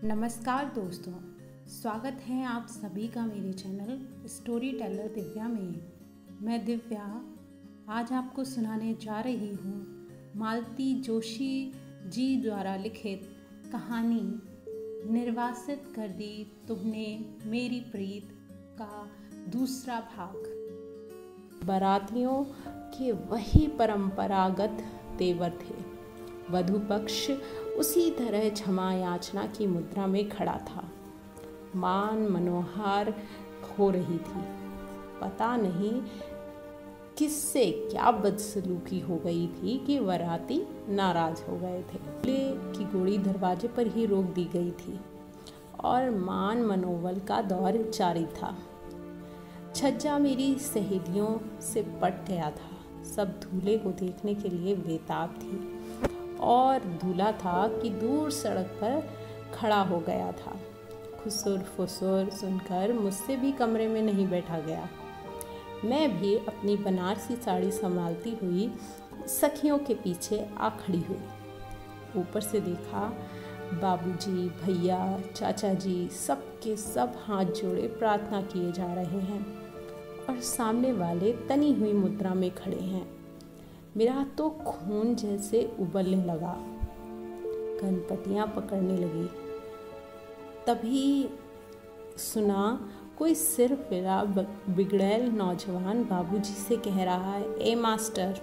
नमस्कार दोस्तों, स्वागत है आप सभी का मेरे चैनल स्टोरी टेलर दिव्या में। मैं दिव्या आज आपको सुनाने जा रही हूँ मालती जोशी जी द्वारा लिखित कहानी निर्वासित कर दी तुमने मेरी प्रीत का दूसरा भाग। बारातियों के वही परंपरागत तेवर थे। वधू पक्ष उसी तरह क्षमा याचना की मुद्रा में खड़ा था। मान मनोहार हो रही थी। पता नहीं किससे क्या बदसलूकी हो गई थी कि बाराती नाराज हो गए थे। दूल्हे की गोली दरवाजे पर ही रोक दी गई थी और मान मनोबल का दौर जारी था। छज्जा मेरी सहेलियों से पट गया था। सब दूल्हे को देखने के लिए बेताब थी और दूल्हा था कि दूर सड़क पर खड़ा हो गया था। खुसुर फुसुर सुनकर मुझसे भी कमरे में नहीं बैठा गया। मैं भी अपनी बनारसी साड़ी संभालती हुई सखियों के पीछे आ खड़ी हुई। ऊपर से देखा बाबूजी, भैया, चाचा जी सबके सब हाथ जोड़े प्रार्थना किए जा रहे हैं और सामने वाले तनी हुई मुद्रा में खड़े हैं। मेरा तो खून जैसे उबलने लगा, कनपटियां पकड़ने लगी। तभी सुना कोई सिर फिरा बिगड़ैल नौजवान बाबूजी से कह रहा है, ए मास्टर,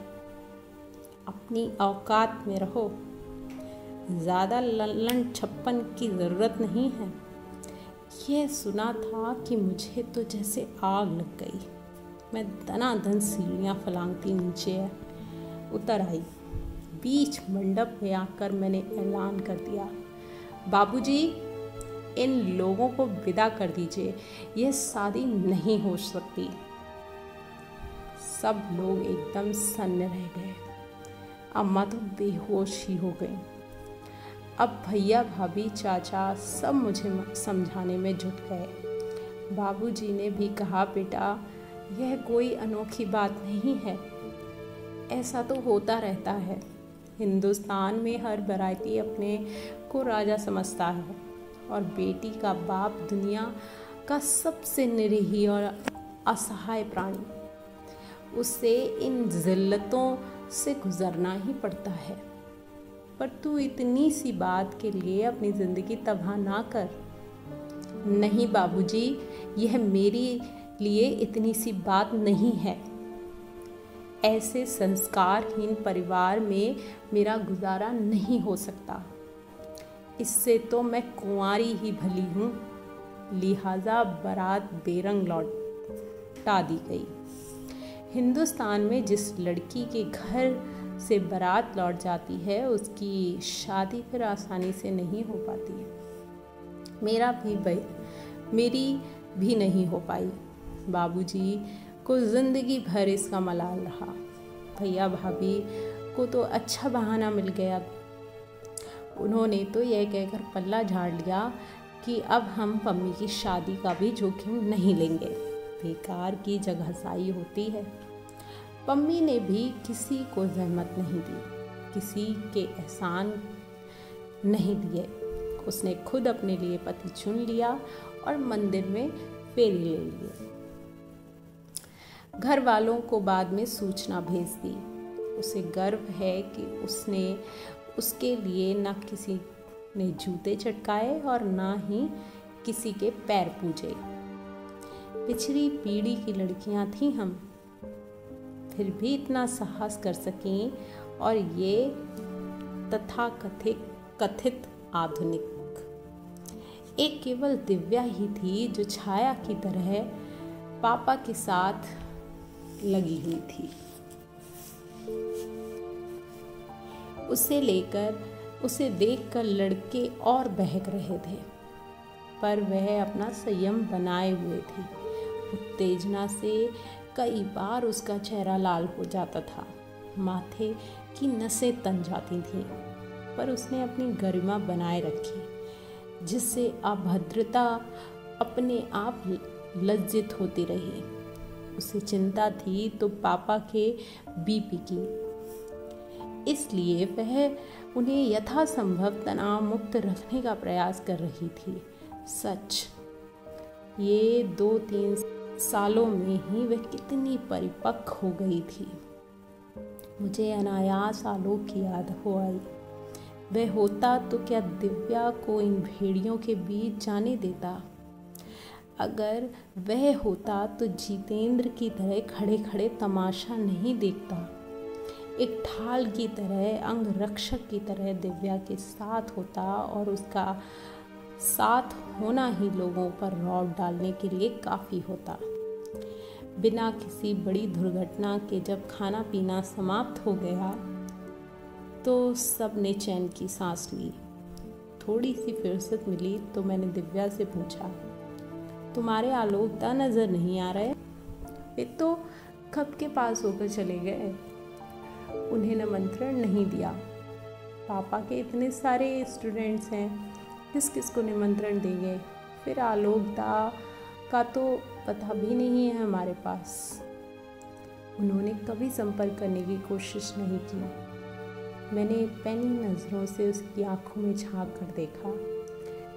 अपनी औकात में रहो, ज़्यादा लल्लन छप्पन की ज़रूरत नहीं है। यह सुना था कि मुझे तो जैसे आग लग गई। मैं दनादन सीढ़ियाँ फलांगती नीचे उतर आई। बीच मंडप में आकर मैंने ऐलान कर दिया, बाबूजी, इन लोगों को विदा कर दीजिए, यह शादी नहीं हो सकती। सब लोग एकदम सन्न रह गए। अम्मा तो बेहोश ही हो गई। अब भैया, भाभी, चाचा सब मुझे समझाने में जुट गए। बाबूजी ने भी कहा, बेटा, यह कोई अनोखी बात नहीं है, ऐसा तो होता रहता है। हिंदुस्तान में हर बाराती अपने को राजा समझता है और बेटी का बाप दुनिया का सबसे निरीह और असहाय प्राणी। उसे इन जिल्लतों से गुजरना ही पड़ता है। पर तू इतनी सी बात के लिए अपनी ज़िंदगी तबाह ना कर। नहीं बाबूजी, यह मेरे लिए इतनी सी बात नहीं है। ऐसे संस्कारहीन परिवार में मेरा गुजारा नहीं हो सकता। इससे तो मैं कुंवारी ही भली हूँ। लिहाजा बारात बेरंग लौटा दी गई। हिंदुस्तान में जिस लड़की के घर से बारात लौट जाती है उसकी शादी फिर आसानी से नहीं हो पाती है। मेरी भी नहीं हो पाई। बाबूजी को जिंदगी भर इसका मलाल रहा। भैया भाभी को तो अच्छा बहाना मिल गया। उन्होंने तो यह कहकर पल्ला झाड़ लिया कि अब हम पम्मी की शादी का भी जोखिम नहीं लेंगे। बेकार की जगहसाई होती है। पम्मी ने भी किसी को जहमत नहीं दी, किसी के एहसान नहीं दिए। उसने खुद अपने लिए पति चुन लिया और मंदिर में फेरी ले लिए। घर वालों को बाद में सूचना भेज दी। उसे गर्व है कि उसने उसके लिए न किसी ने जूते चटकाए और न ही किसी के पैर पूजे। पिछड़ी पीढ़ी की लड़कियां थीं हम, फिर भी इतना साहस कर सकें और ये तथाकथित आधुनिक। एक केवल दिव्या ही थी जो छाया की तरह पापा के साथ लगी हुई थी। उसे देखकर लड़के और बहक रहे थे, पर वह अपना संयम बनाए हुए थी। उत्तेजना से कई बार उसका चेहरा लाल हो जाता था, माथे की नसें तन जाती थीं, पर उसने अपनी गरिमा बनाए रखी, जिससे अभद्रता अपने आप लज्जित होती रही। उसे चिंता थी तो पापा के बीपी की। इसलिए वह उन्हें यथासंभव तनाव मुक्त रखने का प्रयास कर रही थी। सच, ये 2-3 सालों में ही वह कितनी परिपक्व हो गई थी। मुझे अनायास आलोक की याद हो आई। वह होता तो क्या दिव्या को इन भेड़ियों के बीच जाने देता? अगर वह होता तो जितेंद्र की तरह खड़े खड़े तमाशा नहीं देखता। एक ढाल की तरह, अंग रक्षक की तरह दिव्या के साथ होता और उसका साथ होना ही लोगों पर रौब डालने के लिए काफ़ी होता। बिना किसी बड़ी दुर्घटना के जब खाना पीना समाप्त हो गया तो सब ने चैन की सांस ली। थोड़ी सी फुर्सत मिली तो मैंने दिव्या से पूछा, तुम्हारे आलोक दा नज़र नहीं आ रहे? वे तो कब के पास होकर चले गए। उन्हें निमंत्रण नहीं दिया। पापा के इतने सारे स्टूडेंट्स हैं, किस किस को निमंत्रण देंगे। फिर आलोक दा का तो पता भी नहीं है हमारे पास। उन्होंने कभी संपर्क करने की कोशिश नहीं की। मैंने पैनी नज़रों से उसकी आंखों में झांक कर देखा,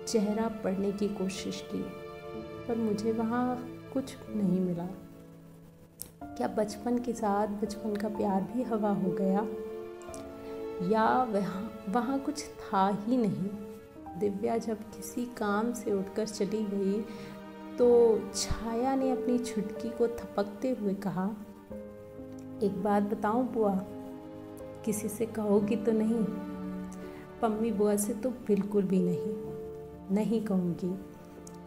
चेहरा पढ़ने की कोशिश की, पर मुझे वहाँ कुछ नहीं मिला। क्या बचपन के साथ बचपन का प्यार भी हवा हो गया, या वहाँ कुछ था ही नहीं? दिव्या जब किसी काम से उठकर चली गई तो छाया ने अपनी छुटकी को थपकते हुए कहा, एक बात बताऊं बुआ, किसी से कहोगी तो नहीं? पम्मी बुआ से तो बिल्कुल भी नहीं कहूँगी,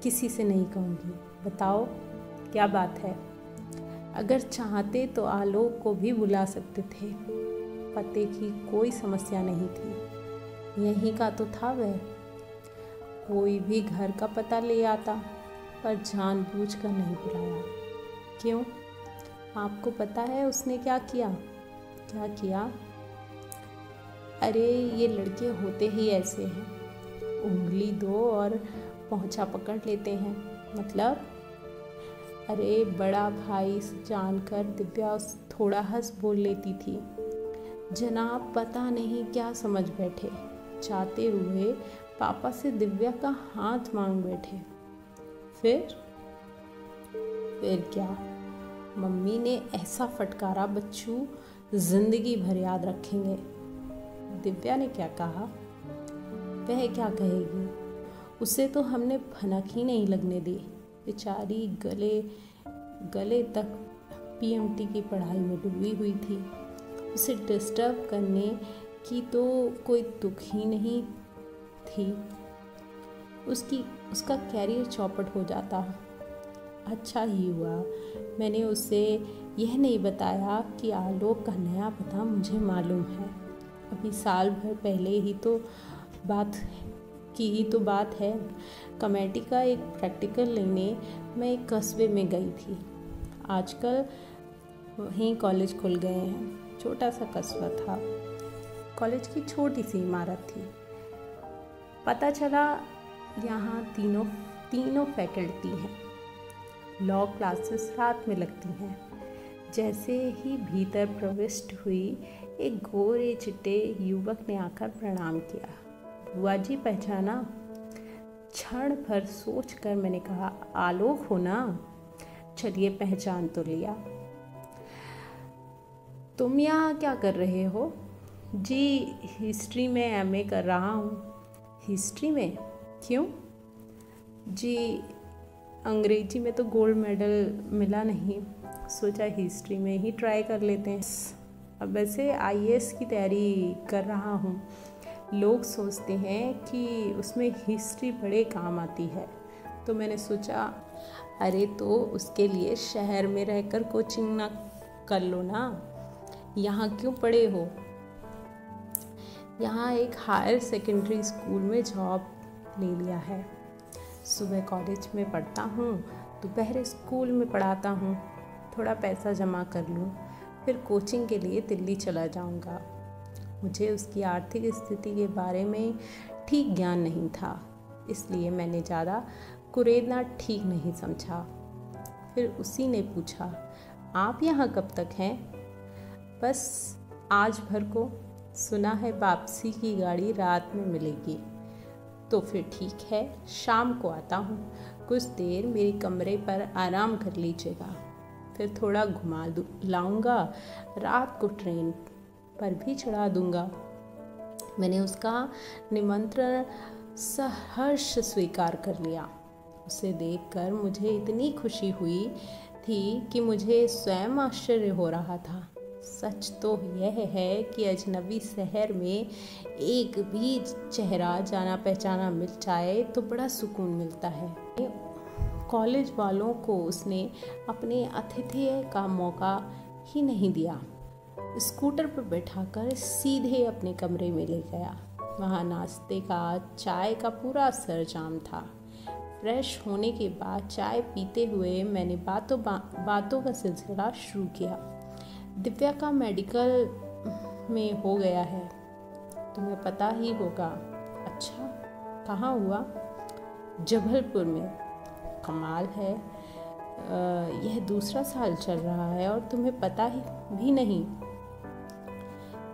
किसी से नहीं कहूँगी। बताओ क्या बात है? अगर चाहते तो आलोक को भी बुला सकते थे। पते की कोई समस्या नहीं थी, यहीं का तो था वह। कोई भी घर का पता ले आता, पर जानबूझकर नहीं बुलाया। क्यों? आपको पता है उसने क्या किया? क्या किया? अरे ये लड़के होते ही ऐसे हैं, उंगली दो और पहुंचा पकड़ लेते हैं। मतलब? अरे बड़ा भाई जानकर दिव्या थोड़ा हंस बोल लेती थी। जनाब पता नहीं क्या समझ बैठे, चाहते हुए पापा से दिव्या का हाथ मांग बैठे। फिर क्या? मम्मी ने ऐसा फटकारा बच्चू जिंदगी भर याद रखेंगे। दिव्या ने क्या कहा? वह क्या कहेगी? उसे तो हमने भनक ही नहीं लगने दी। बेचारी गले तक पीएमटी की पढ़ाई में डूबी हुई थी। उसे डिस्टर्ब करने की तो कोई दुख ही नहीं थी। उसका कैरियर चौपट हो जाता। अच्छा ही हुआ मैंने उसे यह नहीं बताया कि आलोक का नया पता मुझे मालूम है। अभी साल भर पहले ही तो बात है। कमेटी का एक प्रैक्टिकल लेने मैं एक कस्बे में गई थी। आजकल वहीं कॉलेज खुल गए हैं। छोटा सा कस्बा था। कॉलेज की छोटी सी इमारत थी। पता चला यहाँ तीनों फैकल्टी हैं। लॉ क्लासेस रात में लगती हैं। जैसे ही भीतर प्रविष्ट हुई, एक गोरे चिट्टे युवक ने आकर प्रणाम किया। बुआ जी पहचाना? क्षण भर सोचकर मैंने कहा, आलोक हो ना? चलिए पहचान तो लिया। तुम यहाँ क्या कर रहे हो? जी हिस्ट्री में एमए कर रहा हूँ। हिस्ट्री में? क्यों? जी अंग्रेजी में तो गोल्ड मेडल मिला नहीं, सोचा हिस्ट्री में ही ट्राई कर लेते हैं। अब वैसे आईएएस की तैयारी कर रहा हूँ। लोग सोचते हैं कि उसमें हिस्ट्री बड़े काम आती है, तो मैंने सोचा अरे तो उसके लिए शहर में रहकर कोचिंग ना कर लो ना, यहाँ क्यों पढ़े हो? यहाँ एक हायर सेकेंडरी स्कूल में जॉब ले लिया है। सुबह कॉलेज में पढ़ता हूँ, दोपहर स्कूल में पढ़ाता हूँ। थोड़ा पैसा जमा कर लूँ, फिर कोचिंग के लिए दिल्ली चला जाऊँगा। मुझे उसकी आर्थिक स्थिति के बारे में ठीक ज्ञान नहीं था, इसलिए मैंने ज़्यादा कुरेदना ठीक नहीं समझा। फिर उसी ने पूछा, आप यहाँ कब तक हैं? बस आज भर को। सुना है वापसी की गाड़ी रात में मिलेगी। तो फिर ठीक है, शाम को आता हूँ। कुछ देर मेरे कमरे पर आराम कर लीजिएगा, फिर थोड़ा घुमा लाऊंगा। रात को ट्रेन पर भी चढ़ा दूंगा। मैंने उसका निमंत्रण सहर्ष स्वीकार कर लिया। उसे देखकर मुझे इतनी खुशी हुई थी कि मुझे स्वयं आश्चर्य हो रहा था। सच तो यह है कि अजनबी शहर में एक भी चेहरा जाना पहचाना मिल जाए तो बड़ा सुकून मिलता है। कॉलेज वालों को उसने अपने आतिथ्य का मौका ही नहीं दिया। स्कूटर पर बैठाकर सीधे अपने कमरे में ले गया। वहाँ नाश्ते का, चाय का पूरा सरंजाम था। फ्रेश होने के बाद चाय पीते हुए मैंने बातों का सिलसिला शुरू किया। दिव्या का मेडिकल में हो गया है, तुम्हें पता ही होगा। अच्छा, कहाँ हुआ? जबलपुर में। कमाल है, यह दूसरा साल चल रहा है और तुम्हें पता ही भी नहीं।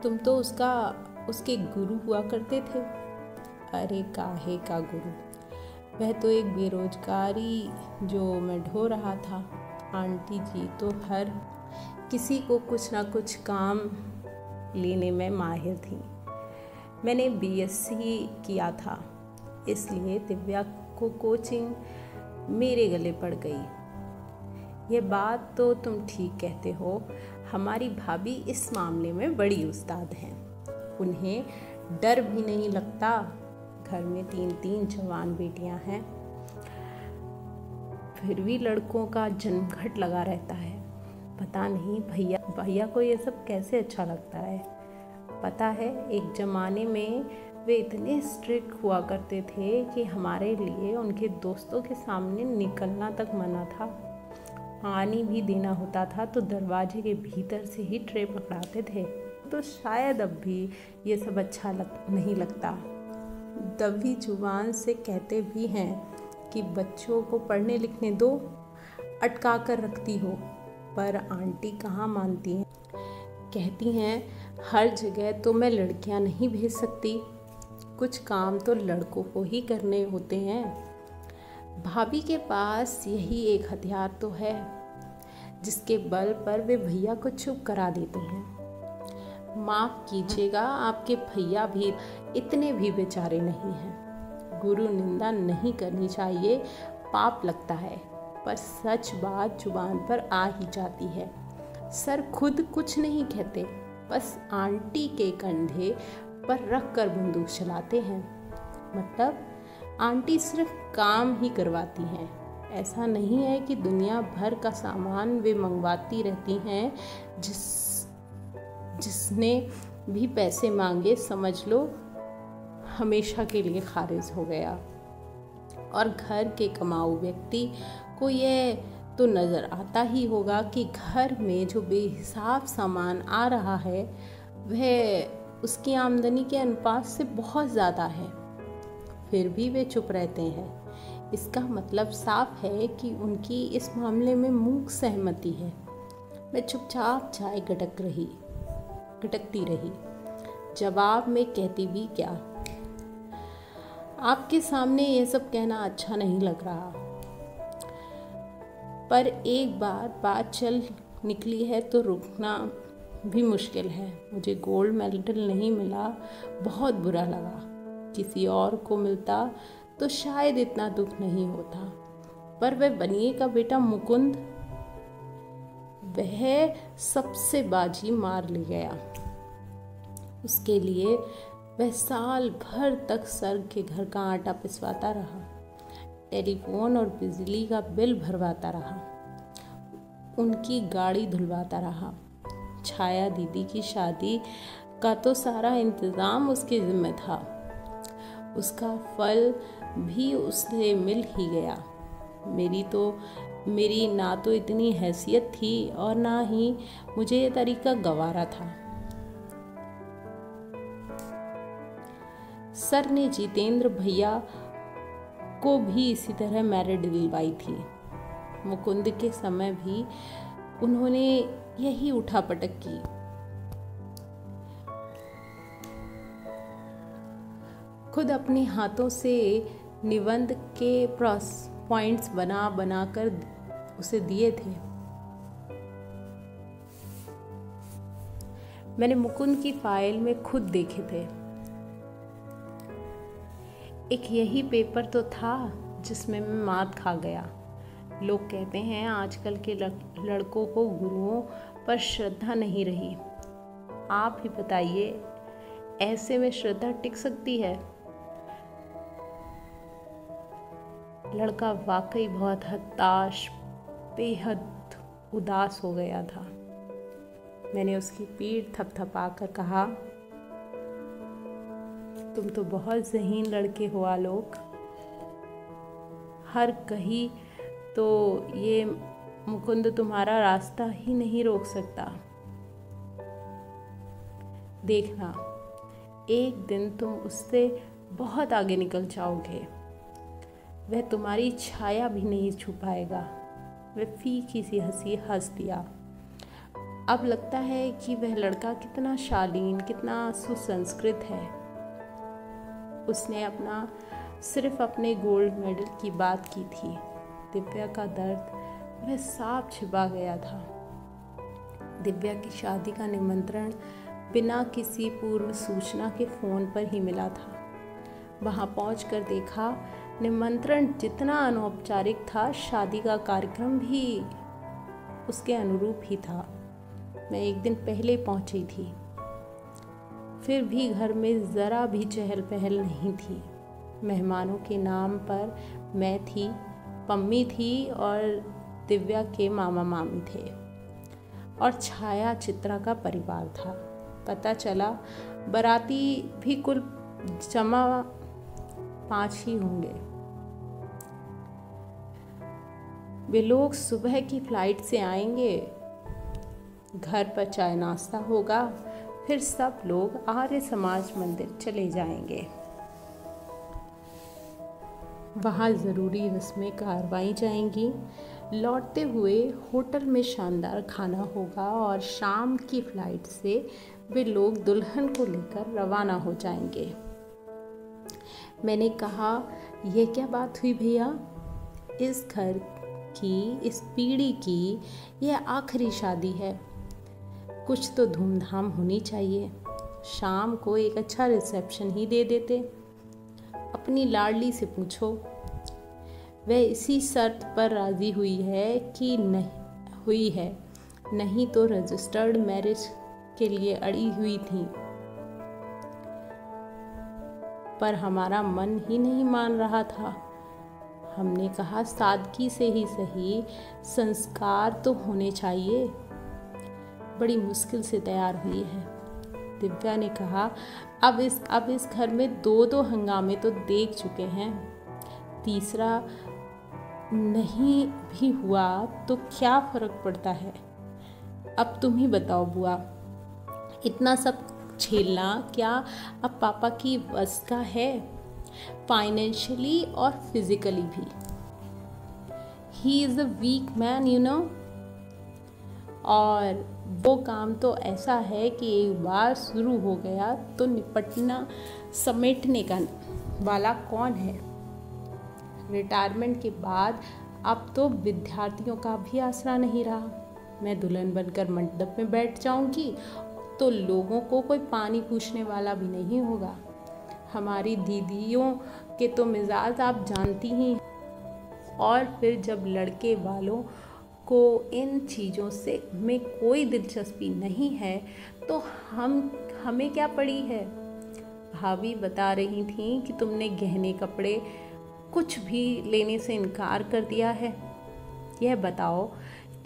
तुम तो उसके गुरु हुआ करते थे। अरे काहे का गुरु, वह तो एक बेरोजगारी जो मैं ढो रहा था। आंटी जी तो हर किसी को कुछ ना कुछ काम लेने में माहिर थी। मैंने बीएससी किया था, इसलिए दिव्या को कोचिंग मेरे गले पड़ गई। ये बात तो तुम ठीक कहते हो। हमारी भाभी इस मामले में बड़ी उस्ताद हैं। उन्हें डर भी नहीं लगता। घर में 3 जवान बेटियां हैं, फिर भी लड़कों का जन्मघट लगा रहता है। पता नहीं भैया को ये सब कैसे अच्छा लगता है। पता है, एक ज़माने में वे इतने स्ट्रिक्ट हुआ करते थे कि हमारे लिए उनके दोस्तों के सामने निकलना तक मना था। पानी भी देना होता था तो दरवाजे के भीतर से ही ट्रे पकड़ाते थे। तो शायद अब भी ये सब अच्छा नहीं लगता। दबी जुबान से कहते भी हैं कि बच्चों को पढ़ने लिखने दो, अटका कर रखती हो। पर आंटी कहाँ मानती हैं। कहती हैं हर जगह तो मैं लड़कियां नहीं भेज सकती, कुछ काम तो लड़कों को ही करने होते हैं। भाभी के पास यही एक हथियार तो है जिसके बल पर वे भैया को चुप करा देते हैं। माफ़ कीजिएगा, आपके भैया भी इतने भी बेचारे नहीं हैं। गुरु निंदा नहीं करनी चाहिए, पाप लगता है। पर सच बात जुबान पर आ ही जाती है। सर खुद कुछ नहीं कहते, बस आंटी के कंधे पर रख कर बंदूक चलाते हैं। मतलब आंटी सिर्फ काम ही करवाती हैं। ऐसा नहीं है कि दुनिया भर का सामान वे मंगवाती रहती हैं। जिसने भी पैसे मांगे समझ लो हमेशा के लिए खारिज हो गया। और घर के कमाऊ व्यक्ति को यह तो नज़र आता ही होगा कि घर में जो बेहिसाब सामान आ रहा है वह उसकी आमदनी के अनुपात से बहुत ज़्यादा है। फिर भी वे चुप रहते हैं। इसका मतलब साफ है कि उनकी इस मामले में मूक सहमति है। मैं चुपचाप चाय गटकती रही। जवाब में कहती भी क्या, आपके सामने यह सब कहना अच्छा नहीं लग रहा, पर एक बार बात चल निकली है तो रुकना भी मुश्किल है। मुझे गोल्ड मेडल नहीं मिला, बहुत बुरा लगा। किसी और को मिलता तो शायद इतना दुख नहीं होता। पर वह बनिए का बेटा मुकुंद, वह सबसे बाजी मार ले गया। उसके लिए वह साल भर तक सर के घर का आटा पिसवाता रहा, टेलीफोन और बिजली का बिल भरवाता रहा, उनकी गाड़ी धुलवाता रहा। छाया दीदी की शादी का तो सारा इंतज़ाम उसके ज़िम्मे था। उसका फल भी उसे मिल ही गया। मेरी ना तो इतनी हैसियत थी और ना ही मुझे ये तरीका गवारा था। सर ने जितेंद्र भैया को भी इसी तरह मैरिज दिलवाई थी। मुकुंद के समय भी उन्होंने यही उठापटक की। खुद अपने हाथों से निबंध के पॉइंट्स बना बना कर उसे दिए थे। मैंने मुकुंद की फाइल में खुद देखे थे। एक यही पेपर तो था जिसमें मैं मात खा गया। लोग कहते हैं आजकल के लड़कों को गुरुओं पर श्रद्धा नहीं रही। आप ही बताइए, ऐसे में श्रद्धा टिक सकती है? लड़का वाकई बहुत हताश, बेहद उदास हो गया था। मैंने उसकी पीठ थपथपा कर कहा, तुम तो बहुत ज़हीन लड़के हो आलोक। हर कहीं तो ये मुकुंद तुम्हारा रास्ता ही नहीं रोक सकता। देखना, एक दिन तुम उससे बहुत आगे निकल जाओगे। वह तुम्हारी छाया भी नहीं छू पाएगा। वह फीकी सी हंसी हंस दिया। अब लगता है कि वह लड़का कितना शालीन, कितना सुसंस्कृत है। उसने सिर्फ अपने गोल्ड मेडल की बात की थी। दिव्या का दर्द वह साफ छिपा गया था। दिव्या की शादी का निमंत्रण बिना किसी पूर्व सूचना के फ़ोन पर ही मिला था। वहां पहुंचकर देखा, निमंत्रण जितना अनौपचारिक था, शादी का कार्यक्रम भी उसके अनुरूप ही था। मैं एक दिन पहले पहुंची थी, फिर भी घर में ज़रा भी चहल पहल नहीं थी। मेहमानों के नाम पर मैं थी, पम्मी थी और दिव्या के मामा मामी थे और छाया चित्रा का परिवार था। पता चला बाराती भी कुल जमा 5 ही होंगे। वे लोग सुबह की फ्लाइट से आएंगे, घर पर चाय नाश्ता होगा, फिर सब लोग आर्य समाज मंदिर चले जाएंगे। वहाँ ज़रूरी रस्में करवाई जाएंगी। लौटते हुए होटल में शानदार खाना होगा और शाम की फ्लाइट से वे लोग दुल्हन को लेकर रवाना हो जाएंगे। मैंने कहा, यह क्या बात हुई भैया? इस घर की, इस पीढ़ी की यह आखिरी शादी है। कुछ तो धूमधाम होनी चाहिए। शाम को एक अच्छा रिसेप्शन ही दे देते। अपनी लाडली से पूछो, वह इसी शर्त पर राजी हुई है कि नहीं तो रजिस्टर्ड मैरिज के लिए अड़ी हुई थी, पर हमारा मन ही नहीं मान रहा था। हमने कहा, सादगी से ही सही, संस्कार तो होने चाहिए। बड़ी मुश्किल से तैयार हुई है। दिव्या ने कहा, अब इस घर में 2 हंगामे तो देख चुके हैं, तीसरा नहीं भी हुआ तो क्या फर्क पड़ता है? अब तुम ही बताओ बुआ, इतना सब झेलना क्या अब पापा की बस का है? फाइनेंशियली और फिजिकली भी। He is a weak man, you know. और वो काम तो ऐसा है कि एक बार शुरू हो गया तो निपटना, समेटने का वाला कौन है? रिटायरमेंट के बाद अब तो विद्यार्थियों का भी आसरा नहीं रहा। मैं दुल्हन बनकर मंडप में बैठ जाऊंगी तो लोगों को कोई पानी पूछने वाला भी नहीं होगा। हमारी दीदियों के तो मिजाज आप जानती ही हैं। और फिर जब लड़के वालों को इन चीज़ों से में कोई दिलचस्पी नहीं है तो हमें क्या पड़ी है? भाभी बता रही थी कि तुमने गहने कपड़े कुछ भी लेने से इनकार कर दिया है। यह बताओ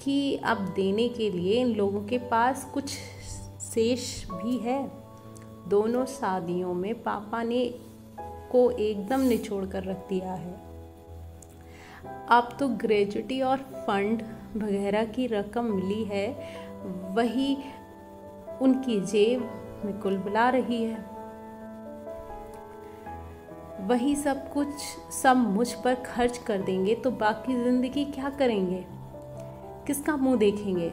कि अब देने के लिए इन लोगों के पास कुछ शेष भी है? दोनों शादियों में पापा ने को एकदम निचोड़ कर रख दिया है। अब तो ग्रेजुटी और फंड वगैरह की रकम मिली है, वही उनकी जेब में कुलबुला रही है। वही सब मुझ पर खर्च कर देंगे तो बाकी जिंदगी क्या करेंगे? किसका मुंह देखेंगे?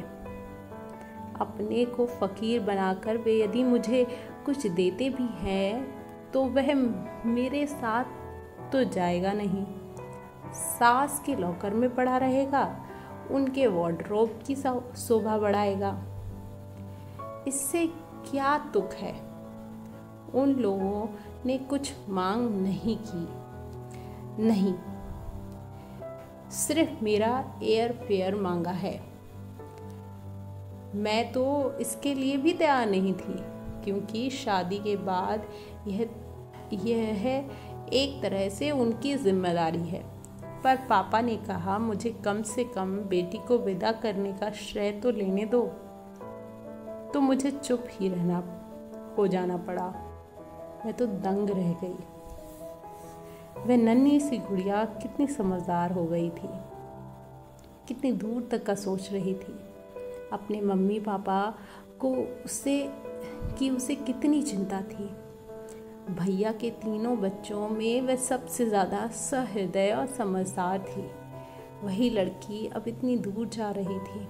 अपने को फकीर बनाकर वे यदि मुझे कुछ देते भी हैं तो वह मेरे साथ तो जाएगा नहीं, सास के लॉकर में पड़ा रहेगा, उनके वार्डरोब की शोभा बढ़ाएगा। इससे क्या तुक है? उन लोगों ने कुछ मांग नहीं की, नहीं, सिर्फ मेरा एयर फेयर मांगा है। मैं तो इसके लिए भी तैयार नहीं थी, क्योंकि शादी के बाद यह एक तरह से उनकी जिम्मेदारी है। पर पापा ने कहा मुझे कम से कम बेटी को विदा करने का श्रेय तो लेने दो, तो मुझे चुप ही हो जाना पड़ा। मैं तो दंग रह गई। वह नन्ही सी गुड़िया कितनी समझदार हो गई थी, कितनी दूर तक का सोच रही थी। अपने मम्मी पापा को उसे कितनी चिंता थी। भैया के तीनों बच्चों में वह सबसे ज़्यादा सहृदय और समझदार थी। वही लड़की अब इतनी दूर जा रही थी।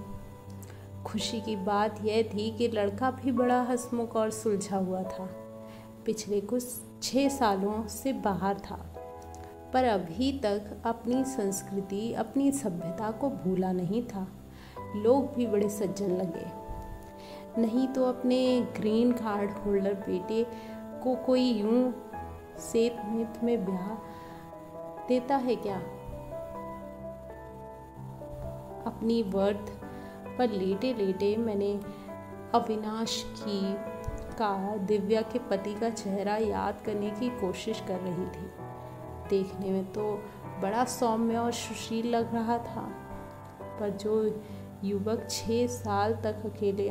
खुशी की बात यह थी कि लड़का भी बड़ा हंसमुख और सुलझा हुआ था। पिछले कुछ 6 सालों से बाहर था, पर अभी तक अपनी संस्कृति, अपनी सभ्यता को भूला नहीं था। लोग भी बड़े सज्जन लगे। नहीं तो अपने ग्रीन कार्ड होल्डर बेटे को कोई यूं सेत में ब्याह देता है क्या? अपनी वर्थ पर लेटे लेटे मैंने अविनाश का दिव्या के पति का चेहरा याद करने की कोशिश कर रही थी। देखने में तो बड़ा सौम्य और सुशील लग रहा था, पर जो युवक 6 साल तक अकेले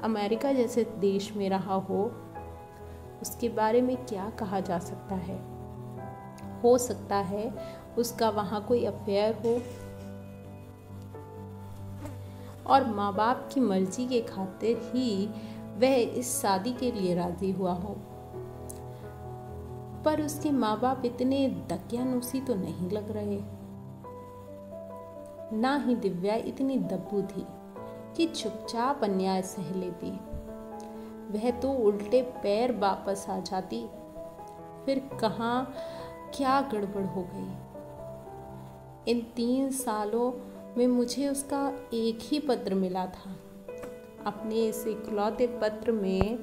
अमेरिका जैसे देश में रहा हो, उसके बारे में क्या कहा जा सकता है? हो सकता है उसका वहाँ कोई अफेयर हो और माँ बाप की मर्जी के खातिर ही वह इस शादी के लिए राजी हुआ हो। पर उसके माँ बाप इतने दकियानूसी तो नहीं लग रहे। ना ही दिव्या इतनी दब्बू थी कि चुपचाप अन्याय सह लेती। वह तो उल्टे पैर वापस आ जाती। फिर कहाँ क्या गड़बड़ हो गई। इन 3 सालों में मुझे उसका एक ही पत्र मिला था। अपने इस इकलौते पत्र में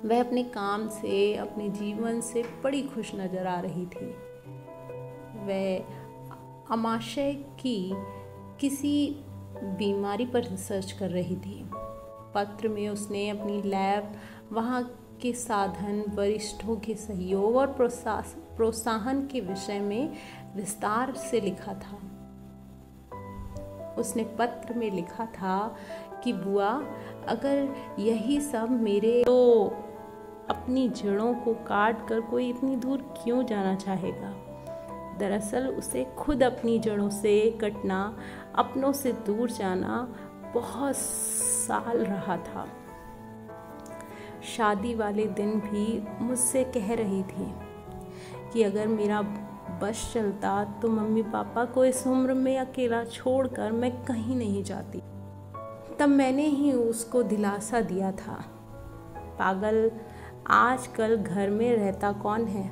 वह अपने काम से, अपने जीवन से बड़ी खुश नजर आ रही थी। वह आमाशय की किसी बीमारी पर रिसर्च कर रही थी। पत्र में उसने अपनी लैब, वहाँ के साधन, वरिष्ठों के सहयोग और प्रोत्साहन के विषय में विस्तार से लिखा था। उसने पत्र में लिखा था कि बुआ, अगर यही सब मेरे, तो अपनी जड़ों को काट कर कोई इतनी दूर क्यों जाना चाहेगा? दरअसल उसे खुद अपनी जड़ों से कटना, अपनों से दूर जाना बहुत साल रहा था। शादी वाले दिन भी मुझसे कह रही थी कि अगर मेरा बस चलता तो मम्मी पापा को इस उम्र में अकेला छोड़कर मैं कहीं नहीं जाती। तब मैंने ही उसको दिलासा दिया था, पागल, आजकल घर में रहता कौन है?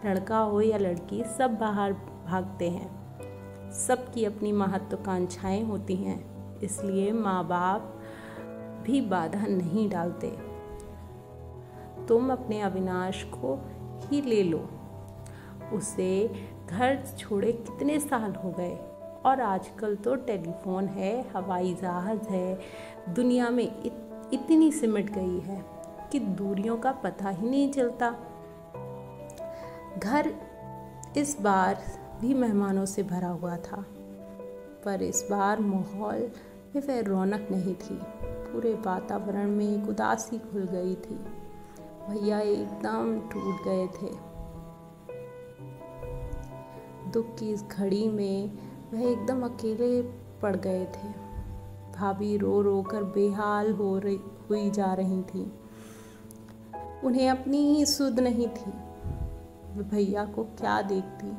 लड़का हो या लड़की, सब बाहर भागते हैं। सबकी अपनी महत्वाकांक्षाएं होती हैं, इसलिए माँ बाप भी बाधा नहीं डालते। तुम अपने अविनाश को ही ले लो। उसे घर छोड़े कितने साल हो गए, और आजकल तो टेलीफोन है, हवाई जहाज है, दुनिया में इतनी सिमट गई है कि दूरियों का पता ही नहीं चलता। घर इस बार भी मेहमानों से भरा हुआ था, पर इस बार माहौल में वह रौनक नहीं थी। पूरे वातावरण में एक उदासी घुल गई थी। भैया एकदम टूट गए थे। दुख की इस घड़ी में वह एकदम अकेले पड़ गए थे। भाभी रो रो कर बेहाल हुई जा रही थी। उन्हें अपनी ही सुध नहीं थी। भैया को क्या देखती।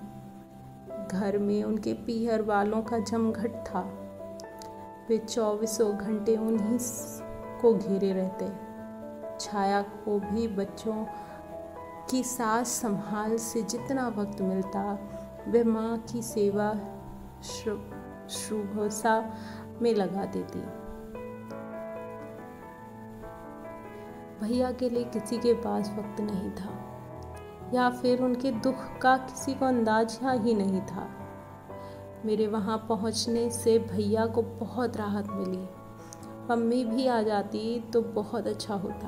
घर में उनके पीहर वालों का जमघट था। वे 24 घंटे उन्हीं को घेरे रहते। छाया को भी बच्चों कि सास संभाल से जितना वक्त मिलता वह माँ की सेवा शुश्रूषा में लगा देती। भैया के लिए किसी के पास वक्त नहीं था, या फिर उनके दुख का किसी को अंदाजा ही नहीं था। मेरे वहाँ पहुँचने से भैया को बहुत राहत मिली। मम्मी भी आ जाती तो बहुत अच्छा होता,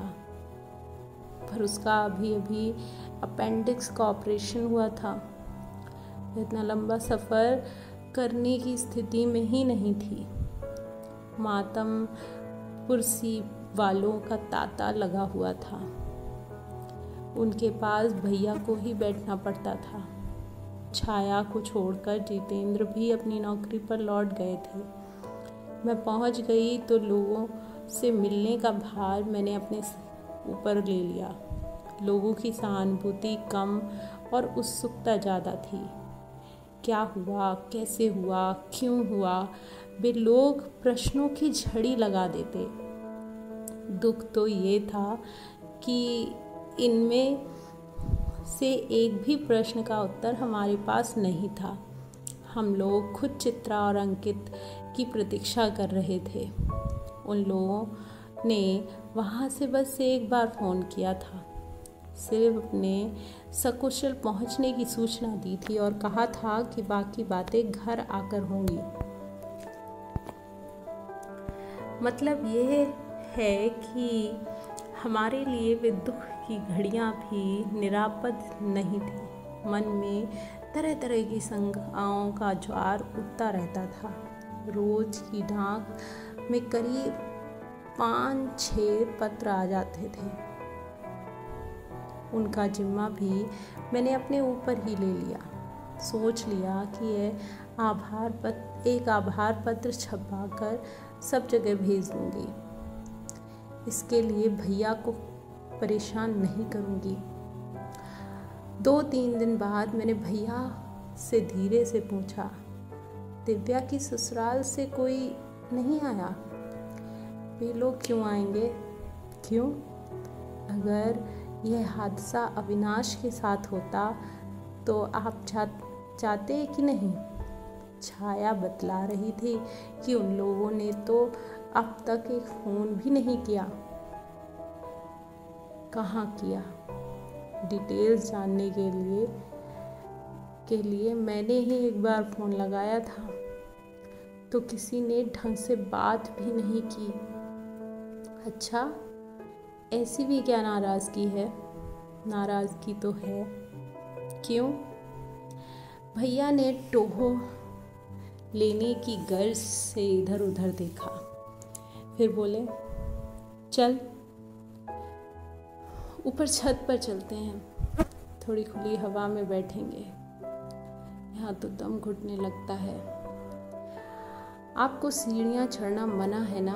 पर उसका अभी अभी अपेंडिक्स का ऑपरेशन हुआ था। इतना लंबा सफ़र करने की स्थिति में ही नहीं थी। मातम पुरसी वालों का तांता लगा हुआ था। उनके पास भैया को ही बैठना पड़ता था। छाया को छोड़कर जितेंद्र भी अपनी नौकरी पर लौट गए थे। मैं पहुंच गई तो लोगों से मिलने का भार मैंने अपने ऊपर ले लिया। लोगों की सहानुभूति कम और उत्सुकता ज़्यादा थी। क्या हुआ, कैसे हुआ, क्यों हुआ, वे लोग प्रश्नों की झड़ी लगा देते। दुख तो ये था कि इनमें से एक भी प्रश्न का उत्तर हमारे पास नहीं था। हम लोग खुद चित्रा और अंकित की प्रतीक्षा कर रहे थे। उन लोगों ने वहाँ से बस एक बार फ़ोन किया था, सिर्फ अपने सकुशल पहुँचने की सूचना दी थी और कहा था कि बाकी बातें घर आकर होंगी। मतलब यह है कि हमारे लिए वे दुख की घड़ियाँ भी निरापद नहीं थी। मन में तरह तरह की शंकाओं का ज्वार उठता रहता था। रोज की डाक में करीब 5-6 पत्र आ जाते थे। उनका जिम्मा भी मैंने अपने ऊपर ही ले लिया। सोच लिया कि एक आभार पत्र छपवाकर सब जगह भेज दूंगी। इसके लिए भैया को परेशान नहीं करूंगी। 2-3 दिन बाद मैंने भैया से धीरे से पूछा, दिव्या की ससुराल से कोई नहीं आया? वे लोग क्यों आएंगे? क्यों? अगर यह हादसा अविनाश के साथ होता तो आप चाहते कि नहीं? छाया बतला रही थी कि उन लोगों ने तो अब तक एक फ़ोन भी नहीं किया। कहाँ किया? डिटेल्स जानने के लिए मैंने ही एक बार फ़ोन लगाया था तो किसी ने ढंग से बात भी नहीं की। अच्छा, ऐसी भी क्या नाराज़गी है? नाराज़गी तो है। क्यों? भैया ने टोहो लेने की गर्ज से इधर उधर देखा, फिर बोले, चल ऊपर छत पर चलते हैं, थोड़ी खुली हवा में बैठेंगे। यहाँ तो दम घुटने लगता है। आपको सीढ़ियाँ चढ़ना मना है ना?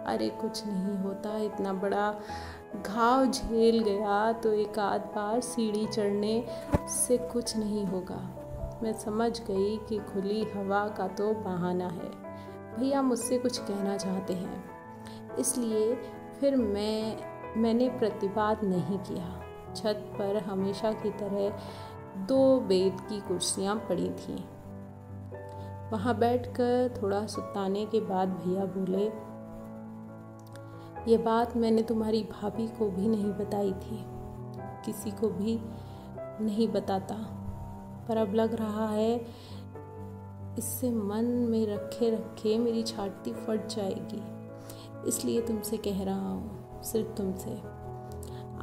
अरे कुछ नहीं होता, इतना बड़ा घाव झेल गया तो एक आध बार सीढ़ी चढ़ने से कुछ नहीं होगा। मैं समझ गई कि खुली हवा का तो बहाना है। भैया मुझसे कुछ कहना चाहते हैं, इसलिए फिर मैंने प्रतिवाद नहीं किया। छत पर हमेशा की तरह 2 बेड की कुर्सियाँ पड़ी थीं। वहाँ बैठकर थोड़ा सुताने के बाद भैया बोले, ये बात मैंने तुम्हारी भाभी को भी नहीं बताई थी, किसी को भी नहीं बताता, पर अब लग रहा है इससे मन में रखे रखे मेरी छाती फट जाएगी, इसलिए तुमसे कह रहा हूँ, सिर्फ तुमसे।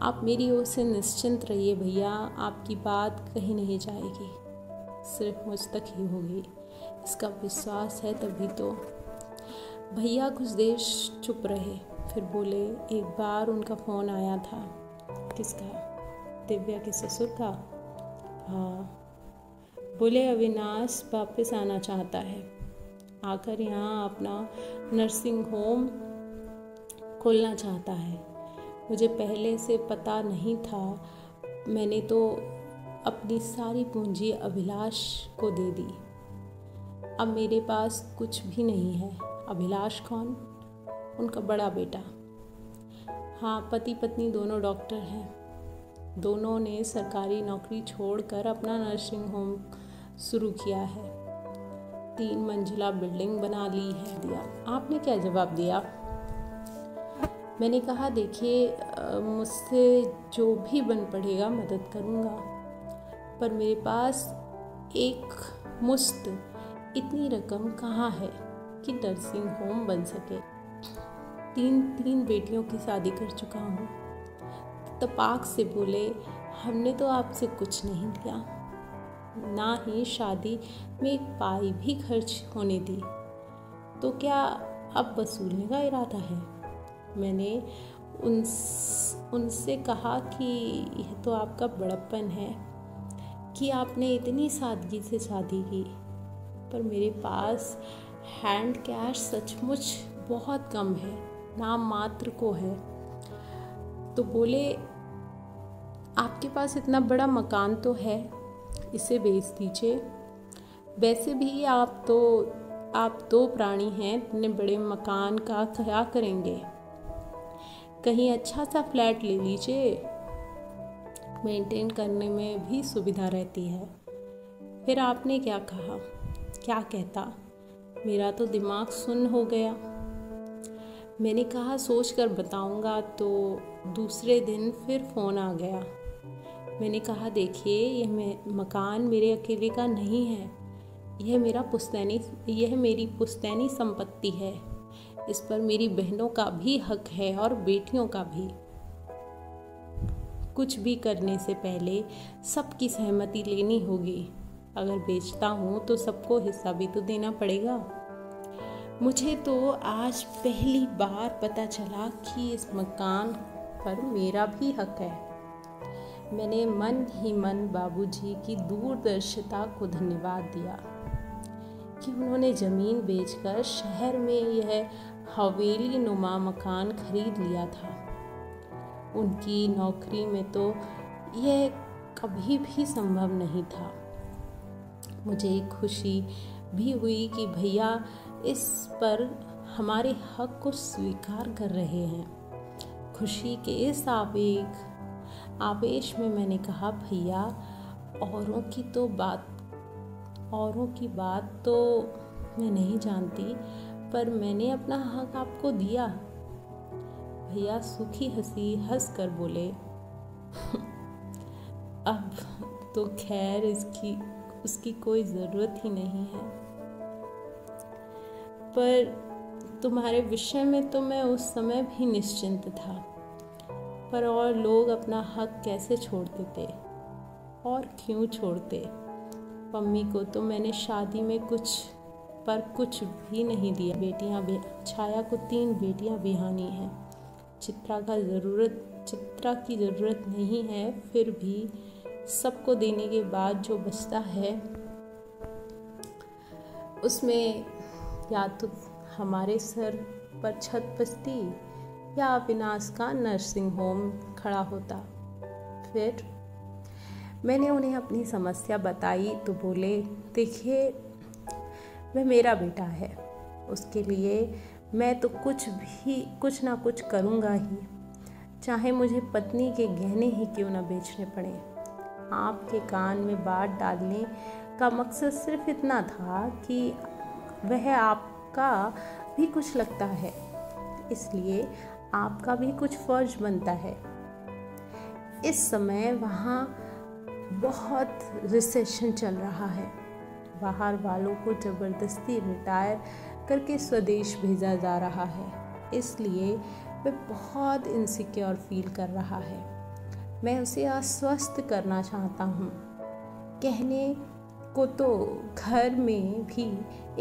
आप मेरी ओर से निश्चिंत रहिए भैया, आपकी बात कहीं नहीं जाएगी, सिर्फ मुझ तक ही होगी, इसका विश्वास है तभी तो। भैया कुछ देर चुप रहे, फिर बोले, एक बार उनका फ़ोन आया था। किसका? दिव्या के ससुर का? हाँ। बोले अविनाश वापस आना चाहता है, आकर यहाँ अपना नर्सिंग होम खोलना चाहता है। मुझे पहले से पता नहीं था, मैंने तो अपनी सारी पूंजी अभिलाष को दे दी। अब मेरे पास कुछ भी नहीं है। अभिलाष कौन? उनका बड़ा बेटा। हाँ, पति पत्नी दोनों डॉक्टर हैं। दोनों ने सरकारी नौकरी छोड़कर अपना नर्सिंग होम शुरू किया है। 3 मंजिला बिल्डिंग बना ली है। दिया आपने क्या जवाब दिया? मैंने कहा, देखिए, मुझसे जो भी बन पड़ेगा मदद करूँगा, पर मेरे पास एक मुश्त इतनी रकम कहाँ है कि नर्सिंग होम बन सके। 3 बेटियों की शादी कर चुका हूँ। तपाक से बोले, हमने तो आपसे कुछ नहीं लिया, ना ही शादी में एक पाई भी खर्च होने दी, तो क्या अब वसूलने का इरादा है? मैंने उनसे कहा कि यह तो आपका बड़प्पन है कि आपने इतनी सादगी से शादी की, पर मेरे पास हैंड कैश सचमुच बहुत कम है, नाम मात्र को है। तो बोले, आपके पास इतना बड़ा मकान तो है, इसे बेच दीजिए। वैसे भी आप 2 प्राणी हैं, इतने बड़े मकान का क्या करेंगे? कहीं अच्छा सा फ्लैट ले लीजिए, मेंटेन करने में भी सुविधा रहती है। फिर आपने क्या कहा? क्या कहता? मेरा तो दिमाग सुन्न हो गया। मैंने कहा, सोच कर बताऊंगा। तो दूसरे दिन फिर फ़ोन आ गया। मैंने कहा, देखिए, यह मकान मेरे अकेले का नहीं है, यह मेरी पुश्तैनी संपत्ति है। इस पर मेरी बहनों का भी हक है और बेटियों का भी। कुछ भी करने से पहले सबकी सहमति लेनी होगी। अगर बेचता हूँ तो सबको हिस्सा भी तो देना पड़ेगा। मुझे तो आज पहली बार पता चला कि इस मकान पर मेरा भी हक है। मैंने मन ही मन बाबूजी की दूरदर्शिता को धन्यवाद दिया कि उन्होंने ज़मीन बेचकर शहर में यह हवेली नुमा मकान खरीद लिया था। उनकी नौकरी में तो यह कभी भी संभव नहीं था। मुझे खुशी भी हुई कि भैया इस पर हमारे हक को स्वीकार कर रहे हैं। खुशी के इस आवेश में मैंने कहा, भैया, औरों की बात तो मैं नहीं जानती, पर मैंने अपना हक आपको दिया। भैया सूखी हंसी हंस कर बोले, अब तो खैर उसकी कोई ज़रूरत ही नहीं है, पर तुम्हारे विषय में तो मैं उस समय भी निश्चिंत था। पर और लोग अपना हक कैसे छोड़ देते और क्यों छोड़ते? मम्मी को तो मैंने शादी में कुछ भी नहीं दिया। छाया को 3 बेटियां बिहानी हैं। चित्रा की ज़रूरत नहीं है, फिर भी सबको देने के बाद जो बचता है उसमें या तो हमारे सर पर छत बचती या अविनाश का नर्सिंग होम खड़ा होता। फिर मैंने उन्हें अपनी समस्या बताई तो बोले, देखिए, वह मेरा बेटा है, उसके लिए मैं तो कुछ ना कुछ करूँगा ही, चाहे मुझे पत्नी के गहने ही क्यों ना बेचने पड़े। आपके कान में बात डालने का मकसद सिर्फ इतना था कि वह आपका भी कुछ लगता है, इसलिए आपका भी कुछ फर्ज बनता है। इस समय वहाँ बहुत रिसेशन चल रहा है। बाहर वालों को ज़बरदस्ती रिटायर करके स्वदेश भेजा जा रहा है, इसलिए वह बहुत इनसिक्योर फील कर रहा है। मैं उसे आश्वस्त करना चाहता हूँ। कहने को तो घर में भी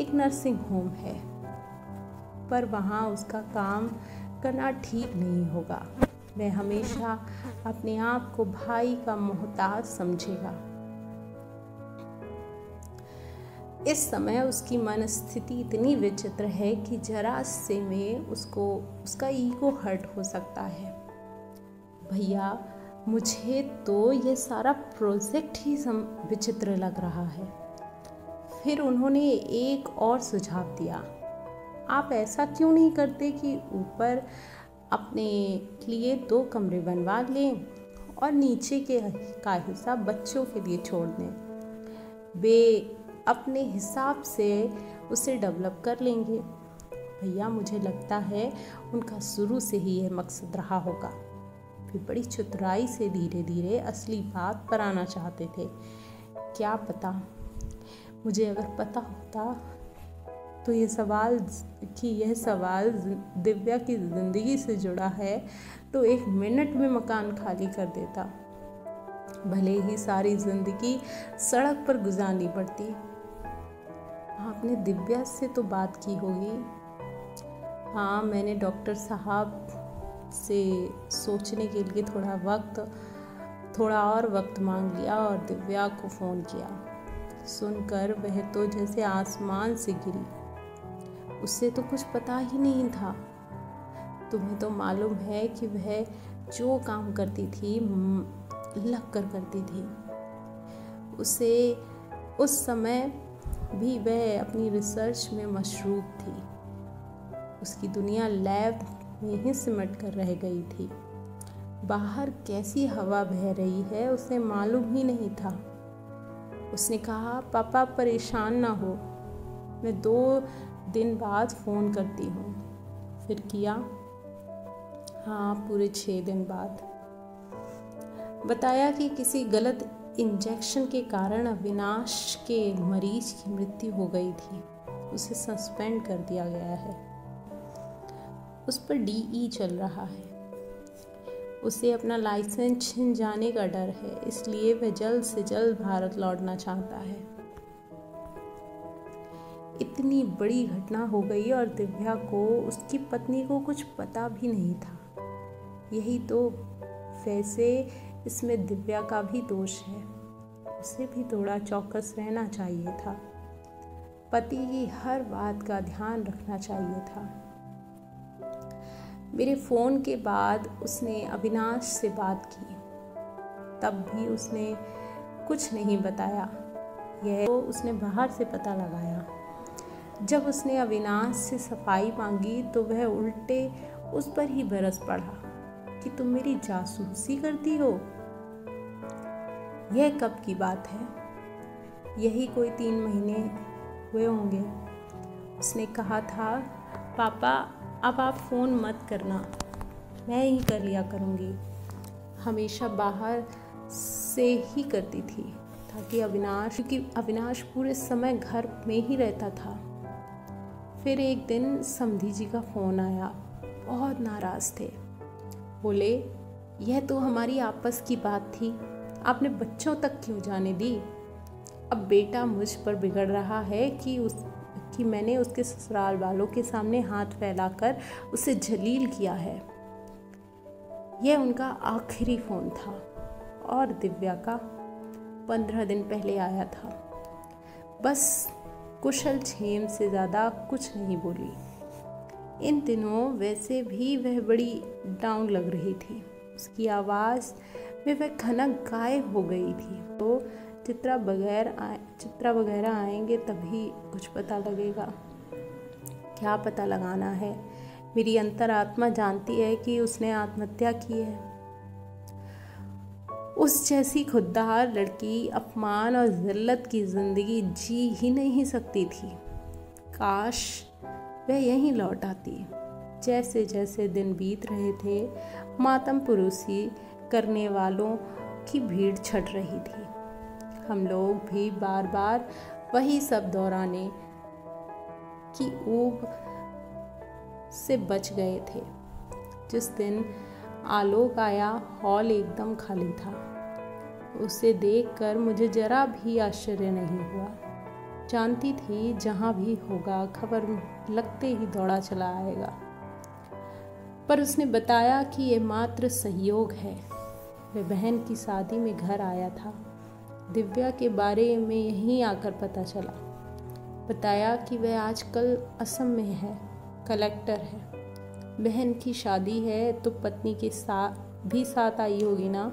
एक नर्सिंग होम है, पर वहाँ उसका काम करना ठीक नहीं होगा। वह हमेशा अपने आप को भाई का मोहताज समझेगा। इस समय उसकी मनस्थिति इतनी विचित्र है कि जरा से में उसका ईगो हर्ट हो सकता है। भैया, मुझे तो ये सारा प्रोजेक्ट ही विचित्र लग रहा है। फिर उन्होंने एक और सुझाव दिया, आप ऐसा क्यों नहीं करते कि ऊपर अपने लिए 2 कमरे बनवा लें और नीचे का हिस्सा बच्चों के लिए छोड़ दें। वे अपने हिसाब से उसे डेवलप कर लेंगे। भैया, मुझे लगता है उनका शुरू से ही यह मकसद रहा होगा। वे बड़ी चतुराई से धीरे धीरे असली बात पर आना चाहते थे। क्या पता, मुझे अगर पता होता तो यह सवाल दिव्या की ज़िंदगी से जुड़ा है तो 1 मिनट में मकान खाली कर देता, भले ही सारी ज़िंदगी सड़क पर गुजारनी पड़ती। आपने दिव्या से तो बात की होगी? हाँ, मैंने डॉक्टर साहब से सोचने के लिए थोड़ा और वक्त मांग लिया और दिव्या को फ़ोन किया। सुनकर वह तो जैसे आसमान से गिरी। उससे तो कुछ पता ही नहीं था। तुम्हें तो मालूम है कि वह जो काम करती थी लग कर करती थी। उसे उस समय भी वह अपनी रिसर्च में मशरूफ थी। उसकी दुनिया लैब में ही सिमट कर रह गई थी। बाहर कैसी हवा बह रही है उसे मालूम ही नहीं था। उसने कहा, पापा परेशान ना हो, मैं 2 दिन बाद फ़ोन करती हूँ। फिर किया? हाँ, पूरे 6 दिन बाद। बताया कि किसी गलत इंजेक्शन के कारण अविनाश के मरीज की मृत्यु हो गई थी। उसे सस्पेंड कर दिया गया है। उस पर DE चल रहा है। उसे अपना लाइसेंस छिन जाने का डर है, इसलिए वह जल्द से जल्द भारत लौटना चाहता है। इतनी बड़ी घटना हो गई और दिव्या को, उसकी पत्नी को कुछ पता भी नहीं था। यही तो, वैसे इसमें दिव्या का भी दोष है। उसे भी थोड़ा चौकस रहना चाहिए था। पति की हर बात का ध्यान रखना चाहिए था। मेरे फ़ोन के बाद उसने अविनाश से बात की, तब भी उसने कुछ नहीं बताया। यह तो उसने बाहर से पता लगाया। जब उसने अविनाश से सफाई मांगी तो वह उल्टे उस पर ही बरस पड़ा कि तुम मेरी जासूसी करती हो। यह कब की बात है? यही कोई 3 महीने हुए होंगे। उसने कहा था, पापा अब आप फ़ोन मत करना, मैं ही कर लिया करूँगी। हमेशा बाहर से ही करती थी ताकि क्योंकि अविनाश पूरे समय घर में ही रहता था। फिर एक दिन समधी जी का फ़ोन आया। बहुत नाराज़ थे। बोले, यह तो हमारी आपस की बात थी, आपने बच्चों तक क्यों जाने दी? अब बेटा मुझ पर बिगड़ रहा है कि मैंने उसके ससुराल वालों के सामने हाथ फैलाकर उसे जलील किया है। यह उनका आखिरी फ़ोन था और दिव्या का 15 दिन पहले आया था। बस कुशल क्षेम से ज़्यादा कुछ नहीं बोली। इन दिनों वैसे भी वह बड़ी डाउन लग रही थी। उसकी आवाज़ में वह खनक गायब हो गई थी। तो चित्रा वगैरह आएंगे तभी कुछ पता लगेगा। क्या पता लगाना है? मेरी अंतरात्मा जानती है कि उसने आत्महत्या की है। उस जैसी खुददार लड़की अपमान और ज़िल्लत की ज़िंदगी जी ही नहीं सकती थी। काश वह यहीं लौट आती। जैसे जैसे दिन बीत रहे थे, मातम पुरुषी करने वालों की भीड़ छट रही थी। हम लोग भी बार बार वही सब दोहराने की ऊब से बच गए थे। जिस दिन आलोक आया, हॉल एकदम खाली था। उसे देखकर मुझे जरा भी आश्चर्य नहीं हुआ। जानती थी जहाँ भी होगा खबर लगते ही दौड़ा चला आएगा। पर उसने बताया कि ये मात्र सहयोग है। वह बहन की शादी में घर आया था। दिव्या के बारे में यहीं आकर पता चला। बताया कि वह आजकल असम में है, कलेक्टर है। बहन की शादी है तो पत्नी के साथ आई होगी ना?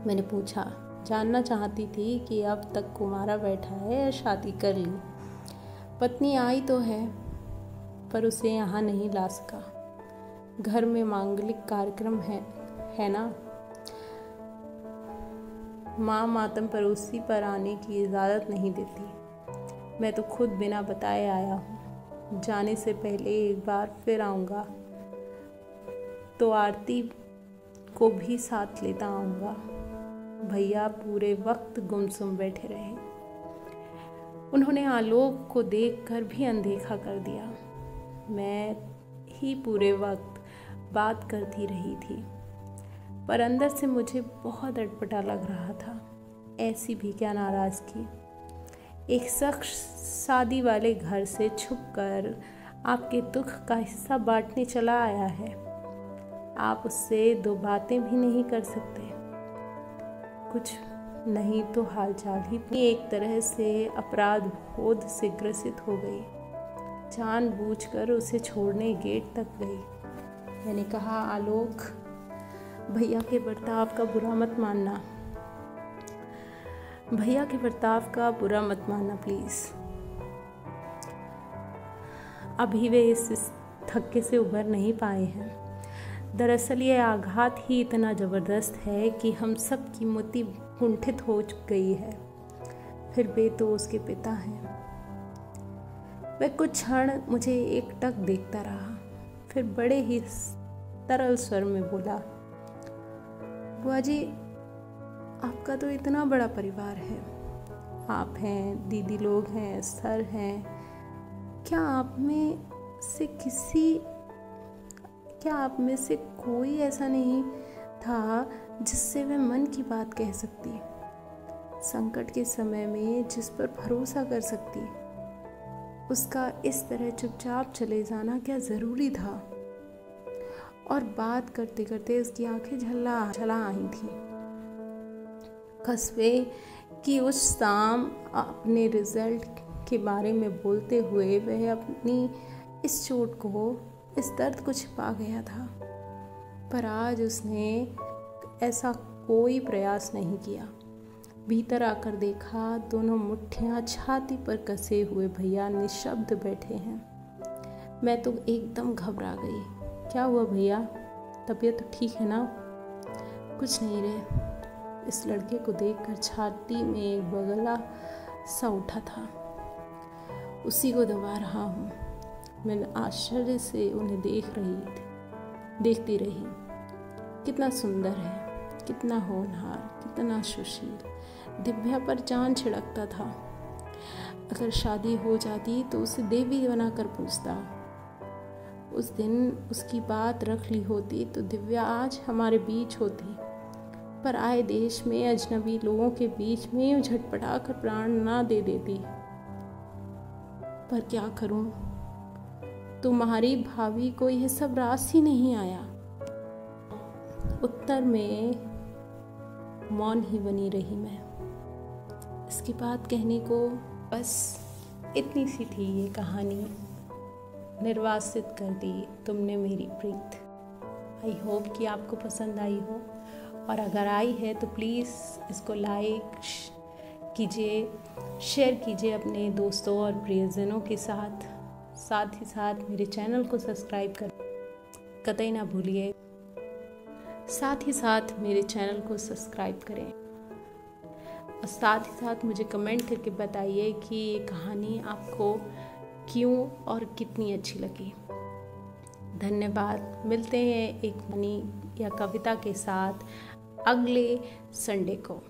मैंने पूछा। जानना चाहती थी कि अब तक कुंवारा बैठा है या शादी कर ली। पत्नी आई तो है पर उसे यहाँ नहीं ला सका। घर में मांगलिक कार्यक्रम है ना? माँ मातम परोसी पर आने की इजाज़त नहीं देती। मैं तो खुद बिना बताए आया हूँ। जाने से पहले एक बार फिर आऊँगा तो आरती को भी साथ लेता आऊँगा। भैया पूरे वक्त गुमसुम बैठे रहे। उन्होंने आलोक को देखकर भी अनदेखा कर दिया। मैं ही पूरे वक्त बात करती रही थी, पर अंदर से मुझे बहुत अटपटा लग रहा था। ऐसी भी क्या नाराज़गी। एक शख्स शादी वाले घर से छुपकर आपके दुख का हिस्सा बांटने चला आया है। आप उससे दो बातें भी नहीं कर सकते, कुछ नहीं तो हालचाल ही। एक तरह से अपराध बोध से ग्रसित हो गई। जानबूझकर उसे छोड़ने गेट तक गई। मैंने कहा, आलोक, भैया के बर्ताव का बुरा मत मानना। भैया के बर्ताव का बुरा मत मानना प्लीज़। अभी वे इस थक्के से उभर नहीं पाए हैं। दरअसल ये आघात ही इतना ज़बरदस्त है कि हम सब की मति कुंठित हो गई है। फिर वे तो उसके पिता हैं। वह कुछ क्षण मुझे एकटक देखता रहा, फिर बड़े ही तरल स्वर में बोला, बुआ जी, आपका तो इतना बड़ा परिवार है। आप हैं, दीदी लोग हैं, सर हैं। क्या आप में से कोई ऐसा नहीं था जिससे वह मन की बात कह सकती, संकट के समय में जिस पर भरोसा कर सकती? उसका इस तरह चुपचाप चले जाना क्या ज़रूरी था? और बात करते करते उसकी आंखें झला आई थी। कस्बे की उस शाम अपने रिजल्ट के बारे में बोलते हुए वह अपनी इस चोट को, इस दर्द को छिपा गया था, पर आज उसने ऐसा कोई प्रयास नहीं किया। भीतर आकर देखा, दोनों मुट्ठियां छाती पर कसे हुए भैया निशब्द बैठे हैं। मैं तो एकदम घबरा गई। क्या हुआ भैया, तबीयत तो ठीक है ना? कुछ नहीं रे। इस लड़के को देखकर छाती में एक बगला सा उठा था, उसी को दबा रहा हूँ। मैं आश्चर्य से उन्हें देखती रही। कितना सुंदर है, कितना होनहार, कितना सुशील। दिव्या पर जान छिड़कता था। अगर शादी हो जाती तो उसे देवी बनाकर पूजता। उस दिन उसकी बात रख ली होती तो दिव्या आज हमारे बीच होती, पर आए देश में अजनबी लोगों के बीच में झटपटा कर प्राण ना दे देती। पर क्या करूं, तुम्हारी भाभी को यह सब रास ही नहीं आया। उत्तर में मौन ही बनी रही मैं। इसकी बात कहने को बस इतनी सी थी ये कहानी। निर्वासित कर दी तुमने मेरी प्रीत। आई होप कि आपको पसंद आई हो, और अगर आई है तो प्लीज़ इसको लाइक कीजिए, शेयर कीजिए अपने दोस्तों और प्रियजनों के साथ ही साथ मेरे चैनल को सब्सक्राइब कर कतई ना भूलिए। साथ ही साथ मेरे चैनल को सब्सक्राइब करें, और साथ ही साथ मुझे कमेंट करके बताइए कि ये कहानी आपको क्यों और कितनी अच्छी लगी। धन्यवाद। मिलते हैं एक कहानी या कविता के साथ अगले संडे को।